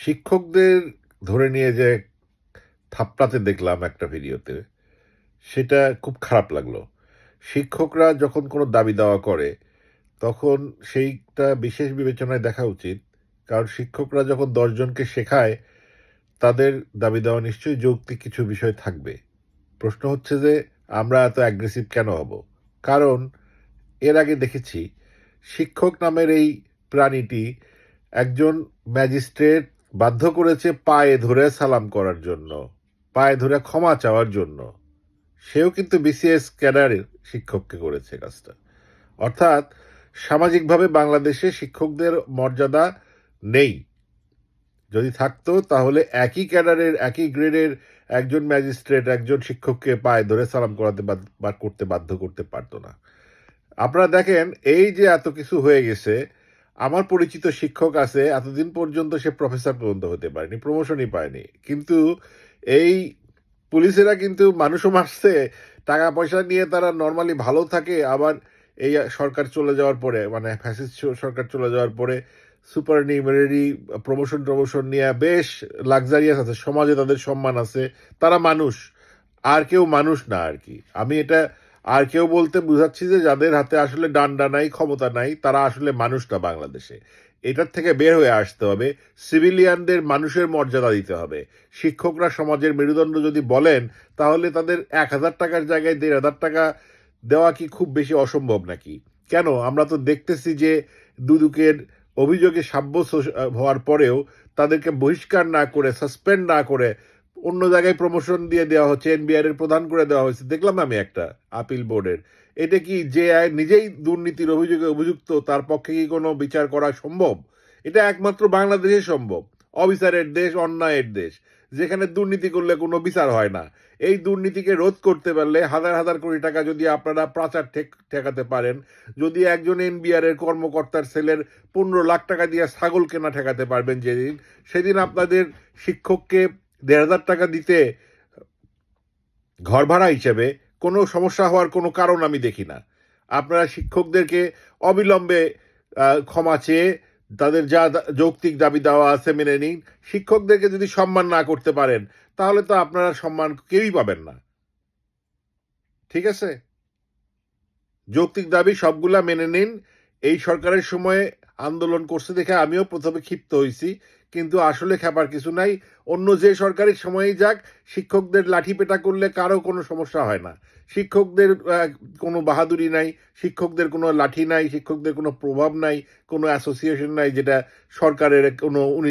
শিক্ষকদের ধরে নিয়ে যে থাপড়াতে দেখলাম একটা ভিডিওতে, সেটা খুব খারাপ লাগলো। শিক্ষকরা যখন কোনো দাবি দাওয়া করে, তখন সেইটা বিশেষ বিবেচনায় দেখা উচিত। কারণ শিক্ষকরা যখন ১০ জনকে শেখায়, তাদের দাবি দেওয়া নিশ্চয়ই যৌক্তিক কিছু বিষয় থাকবে। প্রশ্ন হচ্ছে যে আমরা এত অ্যাগ্রেসিভ কেন হব? কারণ এর আগে দেখেছি শিক্ষক নামের এই প্রাণীটি একজন ম্যাজিস্ট্রেট বাধ্য করেছে পায়ে ধরে সালাম করার জন্য, পায়ে ধরে ক্ষমা চাওয়ার জন্য। সেও কিন্তু বিসিএস ক্যাডারের শিক্ষককে করেছে কাজটা। অর্থাৎ সামাজিকভাবে বাংলাদেশে শিক্ষকদের মর্যাদা নেই। যদি থাকতো তাহলে একই ক্যাডারের একই গ্রেডের একজন ম্যাজিস্ট্রেট একজন শিক্ষককে পায়ে ধরে সালাম করাতে বা করতে বাধ্য করতে পারতো না। আপনারা দেখেন এই যে এত কিছু হয়ে গেছে, আমার পরিচিত শিক্ষক আছে এতদিন পর্যন্ত সে প্রফেসর পর্যন্ত হতে পারেনি, প্রমোশনই পায়নি। কিন্তু এই পুলিশেরা কিন্তু মানুষও মারছে, টাকা পয়সা নিয়ে তারা নর্মালি ভালো থাকে, আবার এই সরকার চলে যাওয়ার পরে মানে ফ্যাসিস্ট সরকার চলে যাওয়ার পরে সুপার নিউমারি প্রমোশন নিয়ে বেশ লাক্সারিয়াস আছে, সমাজে তাদের সম্মান আছে, তারা মানুষ। আর কেউ মানুষ না আর কি। আমি এটা আর কেউ বলতে বুঝাচ্ছি যে যাদের হাতে আসলে ডান্ডা নাই, ক্ষমতা নাই, তারা আসলে মানুষ না বাংলাদেশে। এটার থেকে বের হয়ে আসতে হবে। সিভিলিয়ানদের মানুষের মর্যাদা দিতে হবে। শিক্ষকরা সমাজের মেরুদণ্ড যদি বলেন, তাহলে তাদের ১,০০০ টাকার জায়গায় ১,৫০০ টাকা দেওয়া কি খুব বেশি অসম্ভব নাকি? কেন? আমরা তো দেখতেছি যে দুদকের অভিযোগে সাব্যস্ত হওয়ার পরেও তাদেরকে বহিষ্কার না করে, সাসপেন্ড না করে অন্য জায়গায় প্রমোশন দিয়ে দেওয়া হচ্ছে, এনবিআর এর প্রধান করে দেওয়া হয়েছে। দেখলাম আমি একটা আপিল বোর্ডের। এটা কি যে নিজেই দুর্নীতির অভিযোগে অভিযুক্ত, তার পক্ষে কি কোনো বিচার করা সম্ভব? এটা একমাত্র বাংলাদেশে সম্ভব। অবিচারের দেশ, অন্যায়ের দেশ, যেখানে দুর্নীতি করলে কোনো বিচার হয় না। এই দুর্নীতিকে রোধ করতে পারলে হাজার হাজার কোটি টাকা যদি আপনারা পাচার ঠেকাতে পারেন, যদি একজন এনবিআর এর কর্মকর্তার ছেলের ১৫ লাখ টাকা দিয়ে ছাগল কেনা ঠেকাতে পারবেন যেদিন, সেদিন আপনাদের শিক্ষককে ১,৫০০ টাকা দিতে ঘর ভাড়া হিসেবে কোনো সমস্যা হওয়ার কোনো কারণ আমি দেখি না। আপনারা শিক্ষকদেরকে অবিলম্বে ক্ষমা চেয়ে তাদের যা যৌক্তিক দাবি দেওয়া আছে মেনে নিন। শিক্ষকদেরকে যদি সম্মান না করতে পারেন, তাহলে তো আপনারা সম্মান কেউই পাবেন না। ঠিক আছে? যৌক্তিক দাবি সবগুলা মেনে নিন। এই সরকারের সময়ে আন্দোলন করছে দেখে আমিও প্রথমে ক্ষিপ্ত হয়েছি, কিন্তু আসলে খেপার কিছু নাই। অন্য যে সরকারের সময়েই যাক, শিক্ষকদের লাঠি পেটা করলে কারো কোনো সমস্যা হয় না। শিক্ষকদের কোনো বাহাদুরি নাই, শিক্ষকদের কোনো লাঠি নাই, শিক্ষকদের কোনো প্রভাব নাই, কোনো অ্যাসোসিয়েশন নাই যেটা সরকারের কোনো